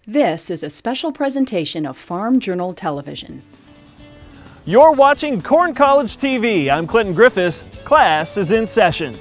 This is a special presentation of Farm Journal Television. You're watching Corn College TV. I'm Clinton Griffiths. Class is in session.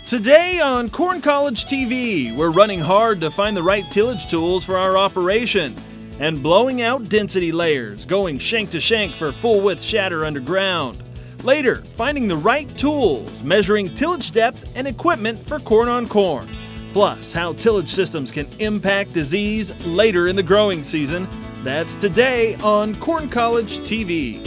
Today on Corn College TV, we're running hard to find the right tillage tools for our operation and blowing out density layers, going shank to shank for full width shatter underground. Later, finding the right tools, measuring tillage depth and equipment for corn on corn. Plus, how tillage systems can impact disease later in the growing season. That's today on Corn College TV.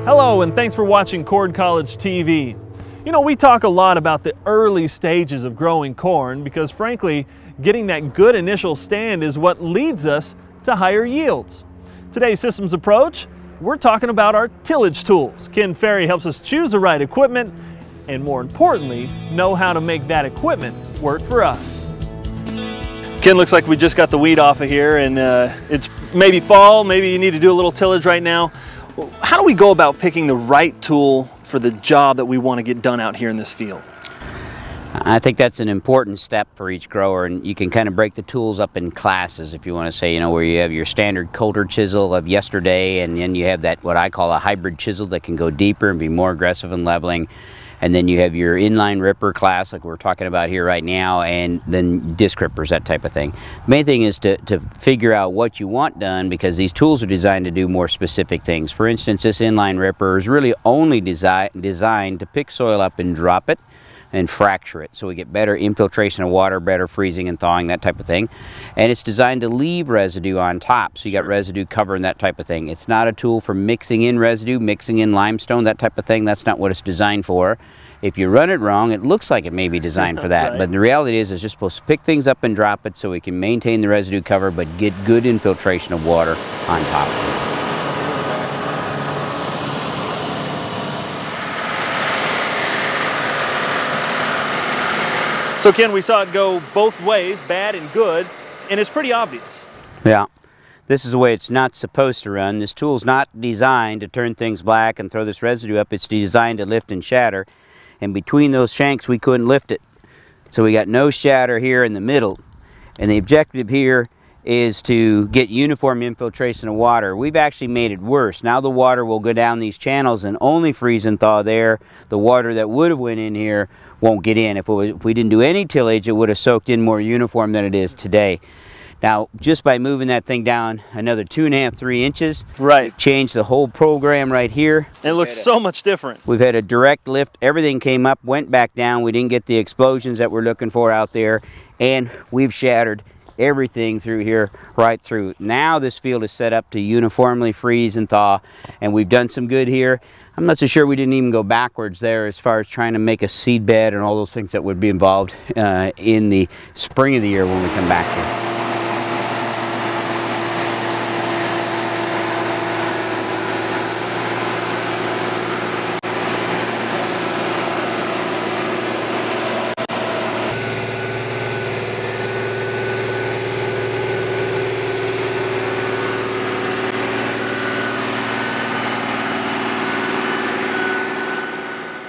Hello, and thanks for watching Corn College TV. You know, we talk a lot about the early stages of growing corn because, frankly, getting that good initial stand is what leads us to higher yields. Today's systems approach, we're talking about our tillage tools. Ken Ferry helps us choose the right equipment and, more importantly, know how to make that equipment work for us. Ken, looks like we just got the weed off of here, and it's maybe fall, maybe you need to do a little tillage right now. How do we go about picking the right tool for the job that we want to get done out here in this field? I think that's an important step for each grower, and you can kind of break the tools up in classes, if you want to say, you know, where you have your standard Coulter chisel of yesterday, and then you have that what I call a hybrid chisel that can go deeper and be more aggressive in leveling. And then you have your inline ripper class like we're talking about here right now, and then disc rippers, that type of thing. The main thing is to figure out what you want done, because these tools are designed to do more specific things. For instance, this inline ripper is really only designed to pick soil up and drop it and fracture it, so we get better infiltration of water, better freezing and thawing, that type of thing. And it's designed to leave residue on top, so you got residue covering, that type of thing. It's not a tool for mixing in residue, mixing in limestone, that type of thing. That's not what it's designed for. If you run it wrong, it looks like it may be designed for that, right. But the reality is it's just supposed to pick things up and drop it so we can maintain the residue cover but get good infiltration of water on top of it. So Ken, we saw it go both ways, bad and good, and it's pretty obvious. Yeah, this is the way it's not supposed to run. This tool's not designed to turn things black and throw this residue up. It's designed to lift and shatter, and between those shanks we couldn't lift it. So we got no shatter here in the middle, and the objective here is to get uniform infiltration of water. We've actually made it worse. Now the water will go down these channels and only freeze and thaw there. The water that would have went in here won't get in. If we didn't do any tillage, it would have soaked in more uniform than it is today. Now, just by moving that thing down another 2.5, 3 inches, right, changed the whole program right here. And it looks so much different. We've had a direct lift. Everything came up, went back down. We didn't get the explosions that we're looking for out there, and we've shattered everything through here, right through. Now this field is set up to uniformly freeze and thaw, and we've done some good here. I'm not so sure we didn't even go backwards there as far as trying to make a seed bed and all those things that would be involved in the spring of the year when we come back here.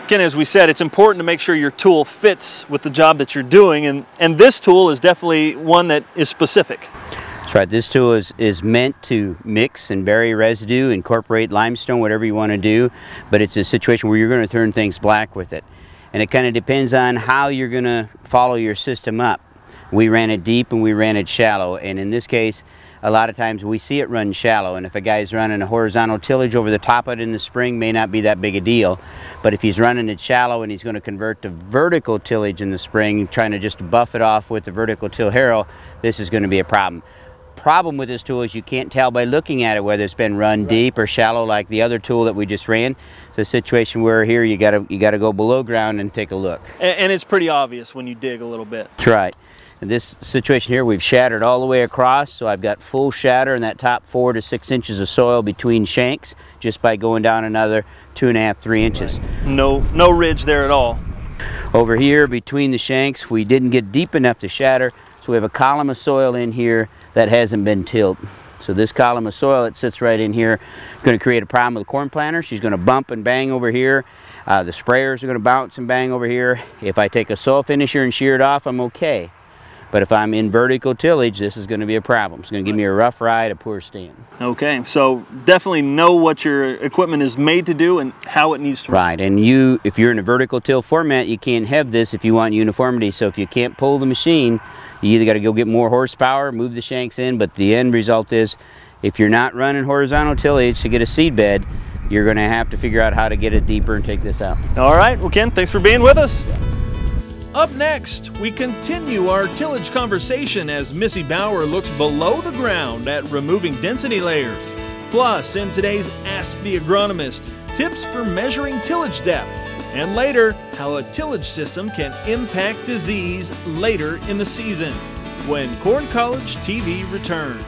Ken, as we said, it's important to make sure your tool fits with the job that you're doing, and this tool is definitely one that is specific. That's right. This tool is meant to mix and bury residue, incorporate limestone, whatever you want to do, but it's a situation where you're going to turn things black with it. And it kind of depends on how you're going to follow your system up. We ran it deep and we ran it shallow, and in this case, a lot of times we see it run shallow, and if a guy's running a horizontal tillage over the top of it in the spring, may not be that big a deal. But if he's running it shallow and he's going to convert to vertical tillage in the spring, trying to just buff it off with the vertical till harrow, this is going to be a problem. Problem with this tool is you can't tell by looking at it whether it's been run deep or shallow like the other tool that we just ran. It's a situation where here you gotta go below ground and take a look. And it's pretty obvious when you dig a little bit. That's right. In this situation here, we've shattered all the way across, so I've got full shatter in that top 4 to 6 inches of soil between shanks just by going down another 2.5, 3 inches. Right. No ridge there at all. Over here between the shanks, we didn't get deep enough to shatter, so we have a column of soil in here that hasn't been tilled. So this column of soil that sits right in here is going to create a problem with the corn planter. She's going to bump and bang over here. The sprayers are going to bounce and bang over here. If I take a soil finisher and shear it off, I'm okay. But if I'm in vertical tillage, this is going to be a problem. It's going to give me a rough ride, a poor stand. Okay, so definitely know what your equipment is made to do and how it needs to run. Right, and if you're in a vertical till format, you can't have this if you want uniformity. So if you can't pull the machine, you either got to go get more horsepower, move the shanks in, but the end result is if you're not running horizontal tillage to get a seed bed, you're going to have to figure out how to get it deeper and take this out. All right, well Ken, thanks for being with us. Up next, we continue our tillage conversation as Missy Bauer looks below the ground at removing density layers. Plus, in today's Ask the Agronomist, tips for measuring tillage depth. And later, how a tillage system can impact disease later in the season, when Corn College TV returns.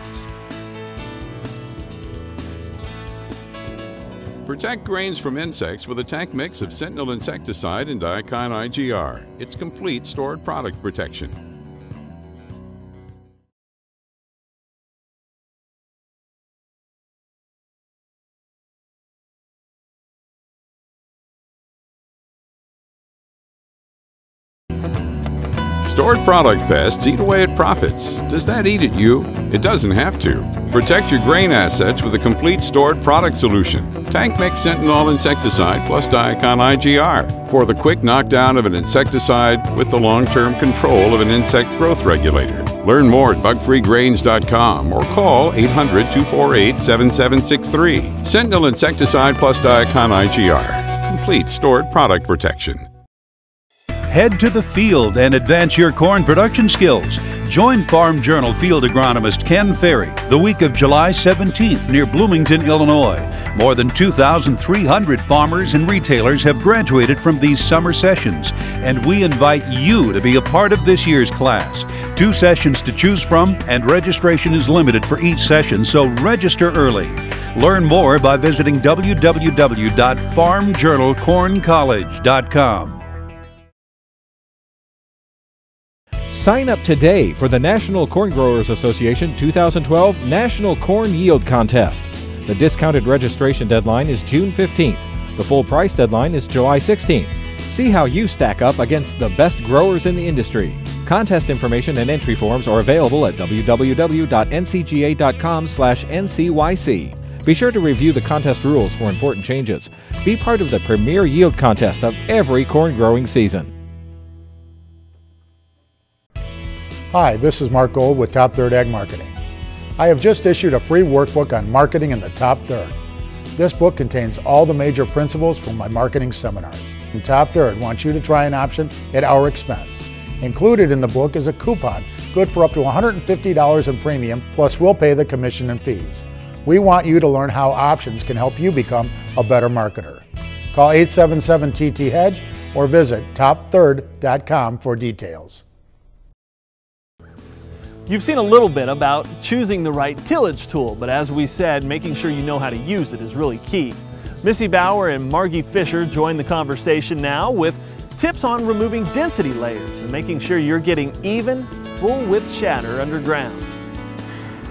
Protect grains from insects with a tank mix of Sentinel insecticide and Diacon IGR. It's complete stored product protection. Stored product pests eat away at profits. Does that eat at you? It doesn't have to. Protect your grain assets with a complete stored product solution. Tank Mix Sentinel insecticide plus Diacon IGR for the quick knockdown of an insecticide with the long-term control of an insect growth regulator. Learn more at bugfreegrains.com or call 800-248-7763. Sentinel insecticide plus Diacon IGR. Complete stored product protection. Head to the field and advance your corn production skills. Join Farm Journal field agronomist Ken Ferry the week of July 17th near Bloomington, Illinois. More than 2,300 farmers and retailers have graduated from these summer sessions, and we invite you to be a part of this year's class. 2 sessions to choose from, and registration is limited for each session, so register early. Learn more by visiting www.farmjournalcorncollege.com. Sign up today for the National Corn Growers Association 2012 National Corn Yield Contest. The discounted registration deadline is June 15th. The full price deadline is July 16th. See how you stack up against the best growers in the industry. Contest information and entry forms are available at www.ncga.com/NCYC. Be sure to review the contest rules for important changes. Be part of the premier yield contest of every corn growing season. Hi, this is Mark Gold with Top Third Ag Marketing. I have just issued a free workbook on marketing in the top third. This book contains all the major principles from my marketing seminars. And Top Third wants you to try an option at our expense. Included in the book is a coupon good for up to $150 in premium, plus we'll pay the commission and fees. We want you to learn how options can help you become a better marketer. Call 877-TT-HEDGE or visit topthird.com for details. You've seen a little bit about choosing the right tillage tool, but as we said, making sure you know how to use it is really key. Missy Bauer and Margie Fisher join the conversation now with tips on removing density layers and making sure you're getting even, full-width shatter underground.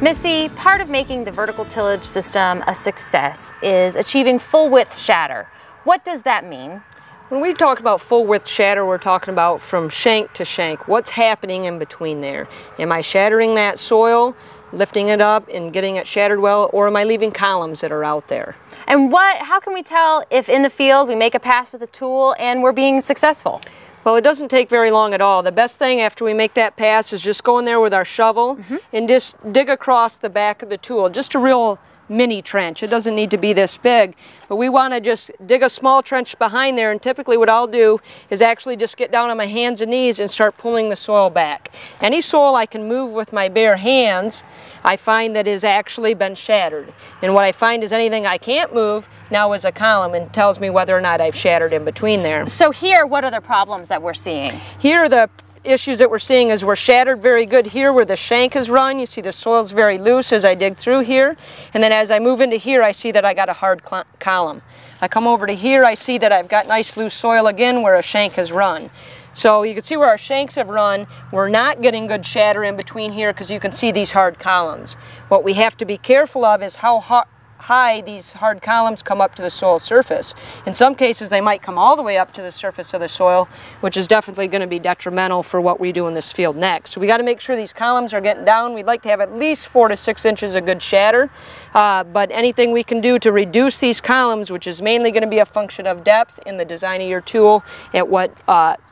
Missy, part of making the vertical tillage system a success is achieving full-width shatter. What does that mean? When we talk about full-width shatter, we're talking about from shank to shank. What's happening in between there? Am I shattering that soil, lifting it up and getting it shattered well, or am I leaving columns that are out there? And how can we tell if in the field we make a pass with a tool and we're being successful? Well, it doesn't take very long at all. The best thing after we make that pass is just go in there with our shovel and just dig across the back of the tool, just a real mini trench. It doesn't need to be this big, but we want to just dig a small trench behind there, and typically what I'll do is actually just get down on my hands and knees and start pulling the soil back. Any soil I can move with my bare hands, I find that has actually been shattered. And what I find is anything I can't move now is a column and tells me whether or not I've shattered in between there. So here, what are the problems that we're seeing? Here the issues that we're seeing is we're shattered very good here where the shank is run. You see the soil's very loose as I dig through here, and then as I move into here I see that I got a hard column. I come over to here, I see that I've got nice loose soil again where a shank has run. So you can see where our shanks have run. We're not getting good shatter in between here because you can see these hard columns. What we have to be careful of is how high these hard columns come up to the soil surface. In some cases they might come all the way up to the surface of the soil, which is definitely going to be detrimental for what we do in this field next. So we got to make sure these columns are getting down. We'd like to have at least 4 to 6 inches of good shatter, but anything we can do to reduce these columns, which is mainly going to be a function of depth in the design of your tool at what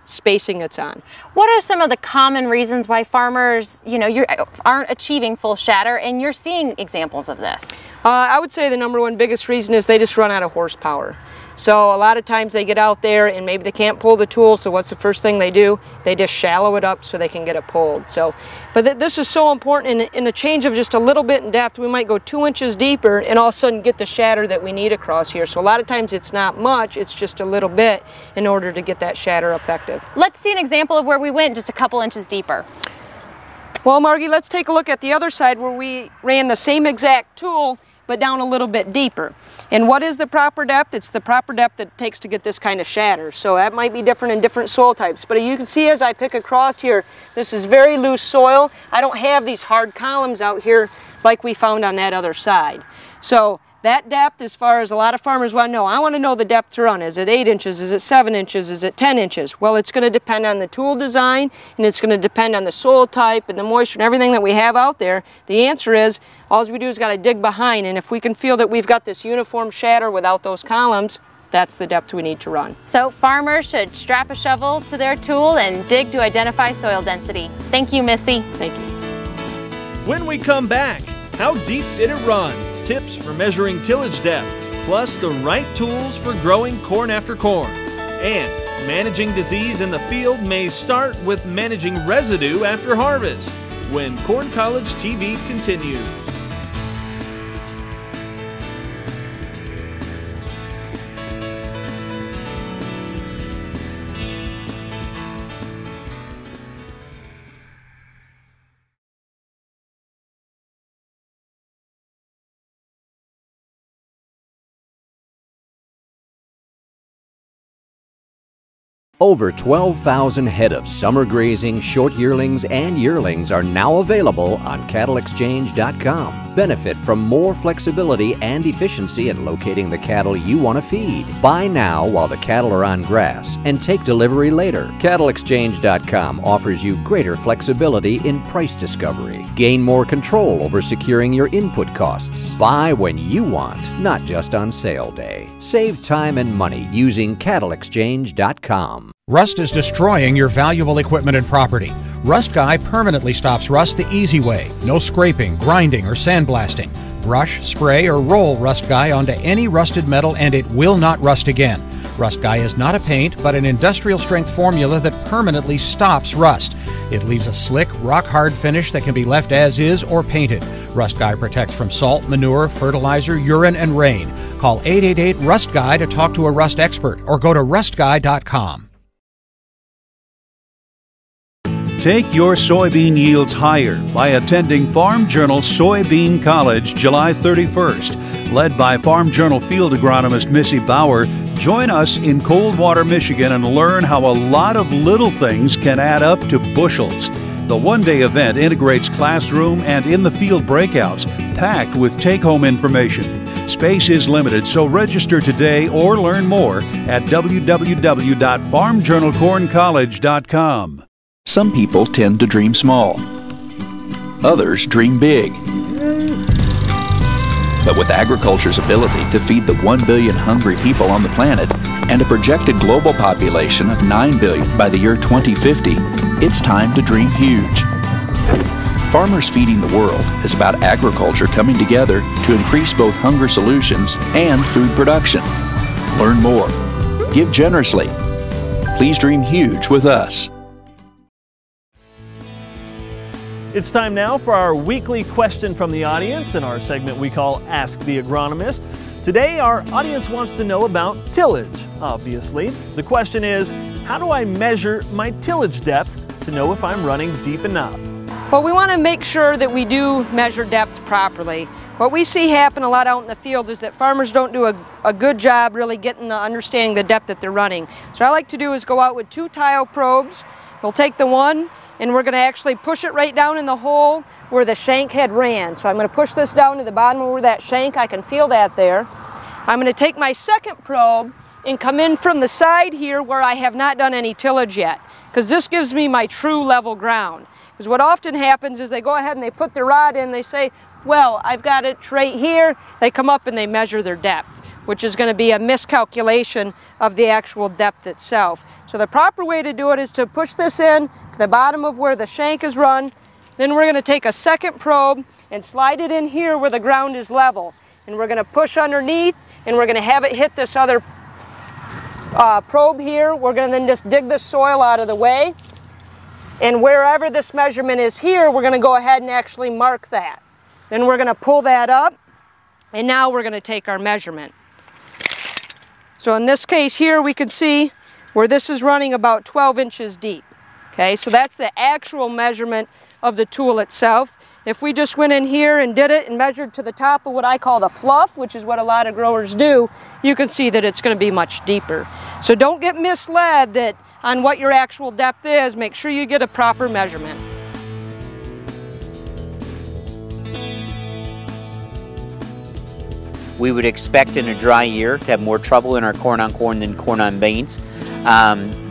spacing it's on. What are some of the common reasons why farmers, aren't achieving full shatter, and you're seeing examples of this? I would say the number one biggest reason is they just run out of horsepower. So a lot of times they get out there and maybe they can't pull the tool, so what's the first thing they do? They just shallow it up so they can get it pulled. So, but this is so important. In a change of just a little bit in depth, we might go 2 inches deeper and all of a sudden get the shatter that we need across here. So a lot of times it's not much, it's just a little bit in order to get that shatter effective. Let's see an example of where we went just a couple inches deeper. Well, Margie, let's take a look at the other side where we ran the same exact tool but down a little bit deeper. And what is the proper depth? It's the proper depth that it takes to get this kind of shatter. So that might be different in different soil types. But you can see as I pick across here, this is very loose soil. I don't have these hard columns out here like we found on that other side. So that depth, as far as a lot of farmers want to know, I want to know the depth to run. Is it 8 inches? Is it 7 inches? Is it 10 inches? Well, it's going to depend on the tool design, and it's going to depend on the soil type and the moisture and everything that we have out there. The answer is, all we do is got to dig behind, and if we can feel that we've got this uniform shatter without those columns, that's the depth we need to run. So farmers should strap a shovel to their tool and dig to identify soil density. Thank you, Missy. Thank you. When we come back, how deep did it run? Tips for measuring tillage depth, plus the right tools for growing corn after corn. And managing disease in the field may start with managing residue after harvest, when Corn College TV continues. Over 12,000 head of summer grazing, short yearlings, and yearlings are now available on CattleExchange.com. Benefit from more flexibility and efficiency in locating the cattle you want to feed. Buy now while the cattle are on grass and take delivery later. CattleExchange.com offers you greater flexibility in price discovery. Gain more control over securing your input costs. Buy when you want, not just on sale day. Save time and money using CattleExchange.com. Rust is destroying your valuable equipment and property. Rust Guy permanently stops rust the easy way. No scraping, grinding, or sandblasting. Brush, spray, or roll Rust Guy onto any rusted metal and it will not rust again. Rust Guy is not a paint, but an industrial strength formula that permanently stops rust. It leaves a slick, rock-hard finish that can be left as is or painted. Rust Guy protects from salt, manure, fertilizer, urine, and rain. Call 888-RUST-GUY to talk to a rust expert or go to rustguy.com. Take your soybean yields higher by attending Farm Journal Soybean College July 31st. Led by Farm Journal field agronomist Missy Bauer, join us in Coldwater, Michigan and learn how a lot of little things can add up to bushels. The one-day event integrates classroom and in-the-field breakouts, packed with take-home information. Space is limited, so register today or learn more at www.farmjournalcorncollege.com. Some people tend to dream small. Others dream big. But with agriculture's ability to feed the 1 billion hungry people on the planet and a projected global population of 9 billion by the year 2050, it's time to dream huge. Farmers Feeding the World is about agriculture coming together to increase both hunger solutions and food production. Learn more. Give generously. Please dream huge with us. It's time now for our weekly question from the audience in our segment we call Ask the Agronomist. Today our audience wants to know about tillage, obviously. The question is, how do I measure my tillage depth to know if I'm running deep enough? Well, we want to make sure that we do measure depth properly. What we see happen a lot out in the field is that farmers don't do a good job really getting the understanding the depth that they're running. So what I like to do is go out with 2 tile probes. We'll take the one and we're going to actually push it right down in the hole where the shank head ran. So I'm going to push this down to the bottom where that shank, I can feel that there. I'm going to take my second probe and come in from the side here where I have not done any tillage yet, because this gives me my true level ground. Because what often happens is they go ahead and they put the rod in, they say, well, I've got it right here. They come up and they measure their depth, which is going to be a miscalculation of the actual depth itself. So the proper way to do it is to push this in to the bottom of where the shank is run. Then we're going to take a second probe and slide it in here where the ground is level. And we're going to push underneath and we're going to have it hit this other probe here. We're going to then just dig the soil out of the way. And wherever this measurement is here, we're going to go ahead and actually mark that. Then we're going to pull that up, and now we're going to take our measurement. So in this case here, we can see where this is running about 12 inches deep. Okay, so that's the actual measurement of the tool itself. If we just went in here and did it and measured to the top of what I call the fluff, which is what a lot of growers do, you can see that it's going to be much deeper. So don't get misled that on what your actual depth is. Make sure you get a proper measurement. We would expect in a dry year to have more trouble in our corn on corn than corn on beans.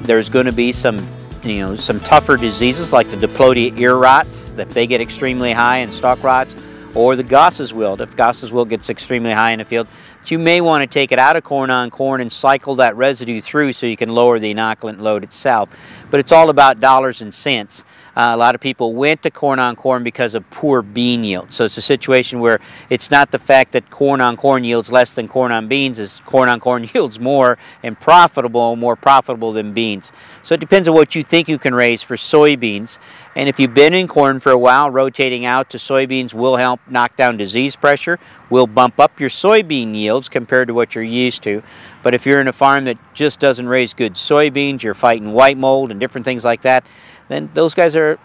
There's going to be some tougher diseases like the Diplodia ear rots, that they get extremely high, and stalk rots, or the Goss's wilt. If Goss's wilt gets extremely high in the field, you may want to take it out of corn on corn and cycle that residue through so you can lower the inoculant load itself. But it's all about dollars and cents. A lot of people went to corn on corn because of poor bean yield. So it's a situation where it's not the fact that corn on corn yields less than corn on beans, is corn on corn yields more and more profitable than beans. So it depends on what you think you can raise for soybeans. And if you've been in corn for a while, rotating out to soybeans will help knock down disease pressure, will bump up your soybean yields compared to what you're used to. But if you're in a farm that just doesn't raise good soybeans, you're fighting white mold and different things like that, then those guys have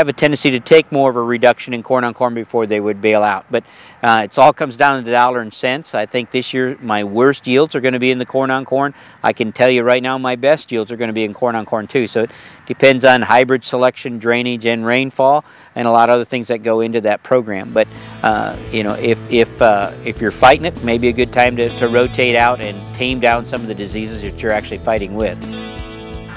a tendency to take more of a reduction in corn on corn before they would bail out. But it all comes down to dollar and cents. I think this year my worst yields are going to be in the corn on corn. I can tell you right now my best yields are going to be in corn on corn too. So it depends on hybrid selection, drainage, and rainfall, and a lot of other things that go into that program. But if you're fighting it, maybe a good time to rotate out and tame down some of the diseases that you're actually fighting with.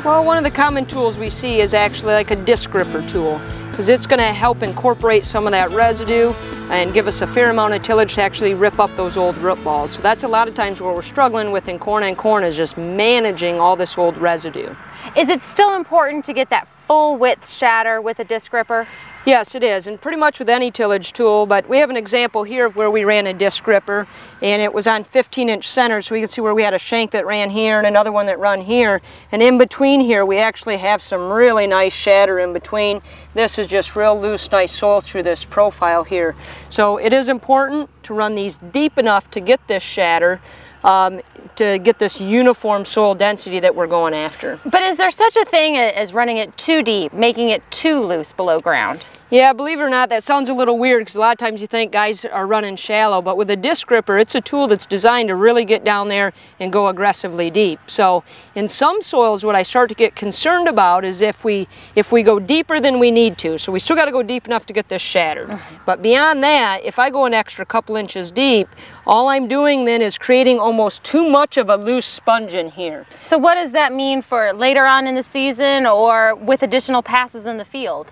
Well, one of the common tools we see is actually like a disc gripper tool, because it's going to help incorporate some of that residue and give us a fair amount of tillage to actually rip up those old root balls. So that's a lot of times where we're struggling with in corn on corn, is just managing all this old residue. Is it still important to get that full width shatter with a disc gripper? Yes, it is, and pretty much with any tillage tool, but we have an example here of where we ran a disc gripper, and it was on 15-inch centers, so we can see where we had a shank that ran here and another one that ran here, and in between here we actually have some really nice shatter in between. This is just real loose, nice soil through this profile here. So it is important to run these deep enough to get this shatter, to get this uniform soil density that we're going after. But is there such a thing as running it too deep, making it too loose below ground? Yeah, believe it or not, that sounds a little weird, because a lot of times you think guys are running shallow, but with a disc gripper, it's a tool that's designed to really get down there and go aggressively deep. So in some soils, what I start to get concerned about is if we go deeper than we need to. So we still got to go deep enough to get this shattered. But beyond that, if I go an extra couple inches deep, all I'm doing then is creating almost too much of a loose sponge in here. So what does that mean for later on in the season or with additional passes in the field?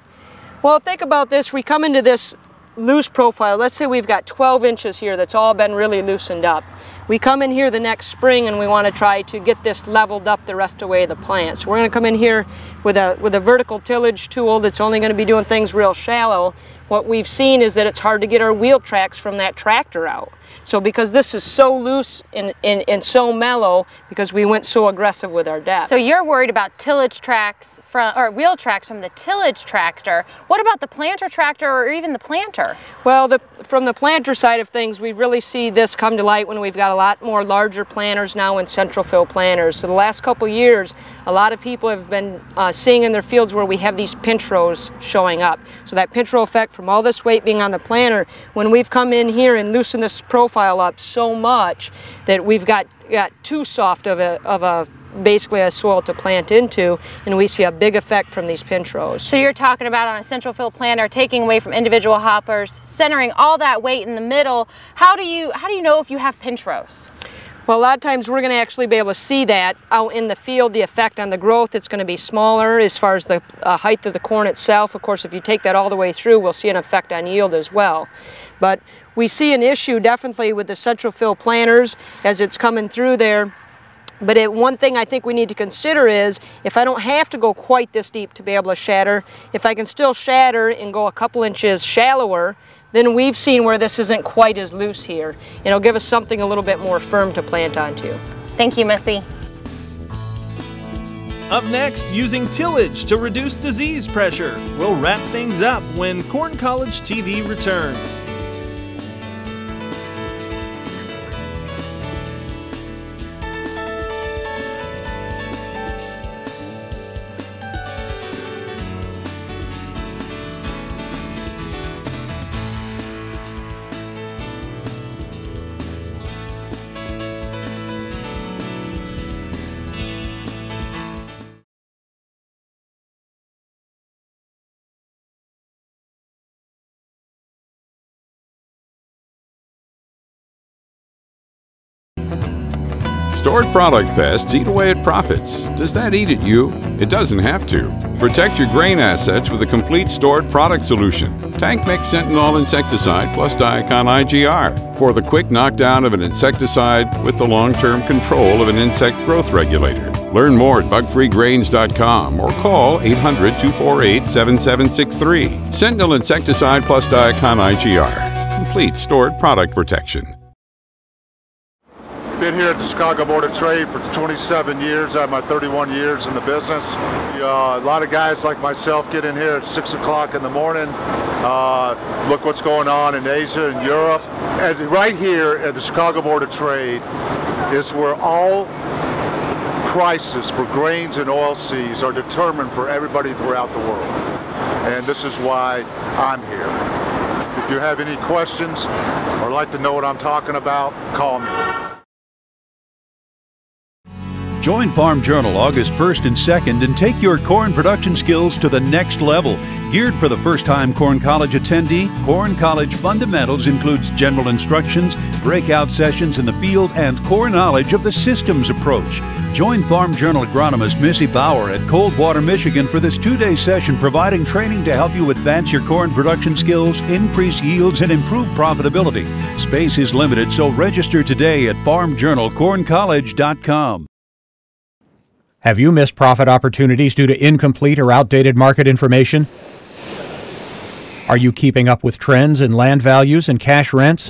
Well, think about this. We come into this loose profile. Let's say we've got 12 inches here that's all been really loosened up. We come in here the next spring and we want to try to get this leveled up the rest of the way of the plant. So we're going to come in here with a vertical tillage tool that's only going to be doing things real shallow. What we've seen is that it's hard to get our wheel tracks from that tractor out. So because this is so loose and so mellow, because we went so aggressive with our depth. So you're worried about tillage tracks or wheel tracks from the tillage tractor. What about the planter tractor or even the planter? Well, from the planter side of things, we really see this come to light when we've got a lot more larger planters now in central fill planters. So the last couple years, a lot of people have been seeing in their fields where we have these pinch rows showing up. So that pinch row effect from all this weight being on the planter, when we've come in here and loosened this profile up so much that we've got too soft of a basically a soil to plant into, and we see a big effect from these pinch rows. So you're talking about on a central fill planter, taking away from individual hoppers, centering all that weight in the middle. How do you know if you have pinch rows? Well, a lot of times we're going to actually be able to see that out in the field, the effect on the growth. It's going to be smaller as far as the height of the corn itself. Of course, if you take that all the way through, we'll see an effect on yield as well. But we see an issue definitely with the central fill planters as it's coming through there. But one thing I think we need to consider is, if I don't have to go quite this deep to be able to shatter, if I can still shatter and go a couple inches shallower, then we've seen where this isn't quite as loose here. It'll give us something a little bit more firm to plant onto. Thank you, Missy. Up next, using tillage to reduce disease pressure. We'll wrap things up when Corn College TV returns. Stored product pests eat away at profits. Does that eat at you? It doesn't have to. Protect your grain assets with a complete stored product solution. Tank Mix Sentinel insecticide plus Diacon IGR for the quick knockdown of an insecticide with the long-term control of an insect growth regulator. Learn more at bugfreegrains.com or call 800-248-7763. Sentinel insecticide plus Diacon IGR. Complete stored product protection. Been here at the Chicago Board of Trade for 27 years out of my 31 years in the business. A lot of guys like myself get in here at 6 o'clock in the morning, look what's going on in Asia and Europe. And right here at the Chicago Board of Trade is where all prices for grains and oilseeds are determined for everybody throughout the world. And this is why I'm here. If you have any questions or like to know what I'm talking about, call me. Join Farm Journal August 1st and 2nd and take your corn production skills to the next level. Geared for the first-time Corn College attendee, Corn College Fundamentals includes general instructions, breakout sessions in the field, and core knowledge of the systems approach. Join Farm Journal agronomist Missy Bauer at Coldwater, Michigan for this 2-day session providing training to help you advance your corn production skills, increase yields, and improve profitability. Space is limited, so register today at farmjournalcorncollege.com. Have you missed profit opportunities due to incomplete or outdated market information? Are you keeping up with trends in land values and cash rents?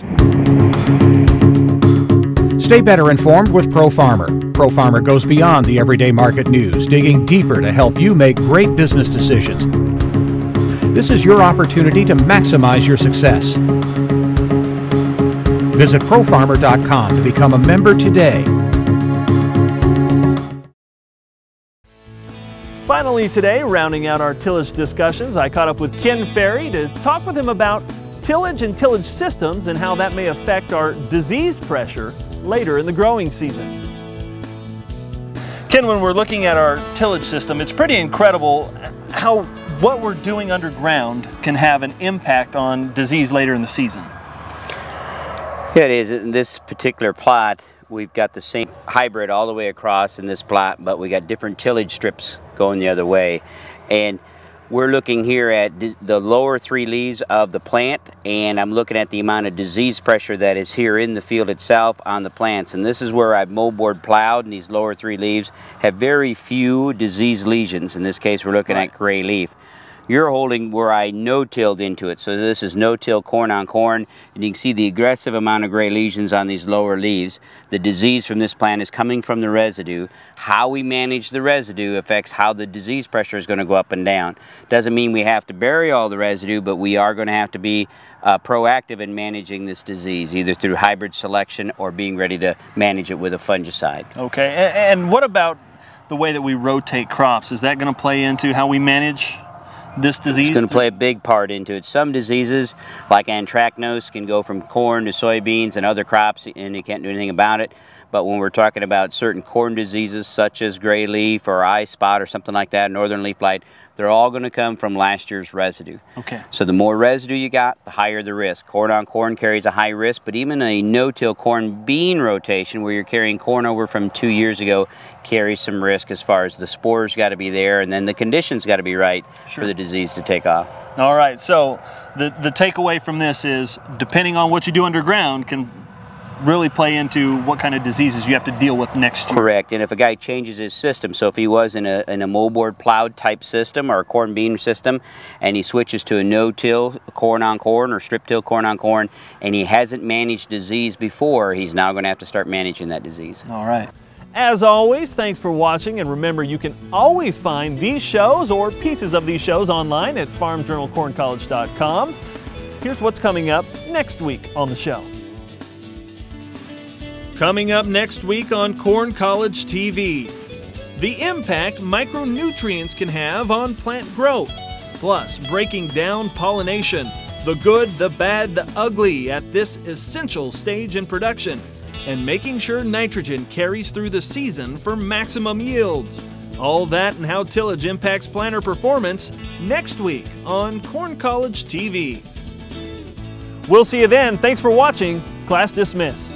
Stay better informed with ProFarmer. ProFarmer goes beyond the everyday market news, digging deeper to help you make great business decisions. This is your opportunity to maximize your success. Visit ProFarmer.com to become a member today. Finally today, rounding out our tillage discussions, I caught up with Ken Ferry to talk with him about tillage and tillage systems and how that may affect our disease pressure later in the growing season. Ken, when we're looking at our tillage system, it's pretty incredible how what we're doing underground can have an impact on disease later in the season. Yeah, it is. In this particular plot, we've got the same hybrid all the way across in this plot, but we got different tillage strips going the other way. And we're looking here at the lower 3 leaves of the plant, and I'm looking at the amount of disease pressure that is here in the field itself on the plants. And this is where I've moldboard plowed, and these lower 3 leaves have very few disease lesions. In this case, we're looking at gray leaf. You're holding where I no-tilled into it. So this is no-till corn on corn, and you can see the aggressive amount of gray lesions on these lower leaves. The disease from this plant is coming from the residue. How we manage the residue affects how the disease pressure is going to go up and down. Doesn't mean we have to bury all the residue, but we are going to have to be proactive in managing this disease, either through hybrid selection or being ready to manage it with a fungicide. Okay, and what about the way that we rotate crops? Is that going to play into how we manage this disease? It's going to play a big part into it. Some diseases, like anthracnose, can go from corn to soybeans and other crops, and you can't do anything about it. But when we're talking about certain corn diseases, such as gray leaf or eye spot or something like that, northern leaf blight, they're all going to come from last year's residue. Okay. So the more residue you got, the higher the risk. Corn on corn carries a high risk, but even a no-till corn bean rotation, where you're carrying corn over from 2 years ago, carries some risk as far as the spores got to be there, and then the conditions got to be right for the disease to take off. All right, so the takeaway from this is, depending on what you do underground, can really play into what kind of diseases you have to deal with next year. Correct, and if a guy changes his system, so if he was in a moldboard plowed type system or a corn bean system, and he switches to a no-till corn on corn or strip-till corn on corn, and he hasn't managed disease before, he's now going to have to start managing that disease. All right. As always, thanks for watching, and remember, you can always find these shows or pieces of these shows online at farmjournalcorncollege.com. Here's what's coming up next week on the show. Coming up next week on Corn College TV, the impact micronutrients can have on plant growth, plus breaking down pollination, the good, the bad, the ugly at this essential stage in production, and making sure nitrogen carries through the season for maximum yields. All that and how tillage impacts planter performance next week on Corn College TV. We'll see you then. Thanks for watching. Class dismissed.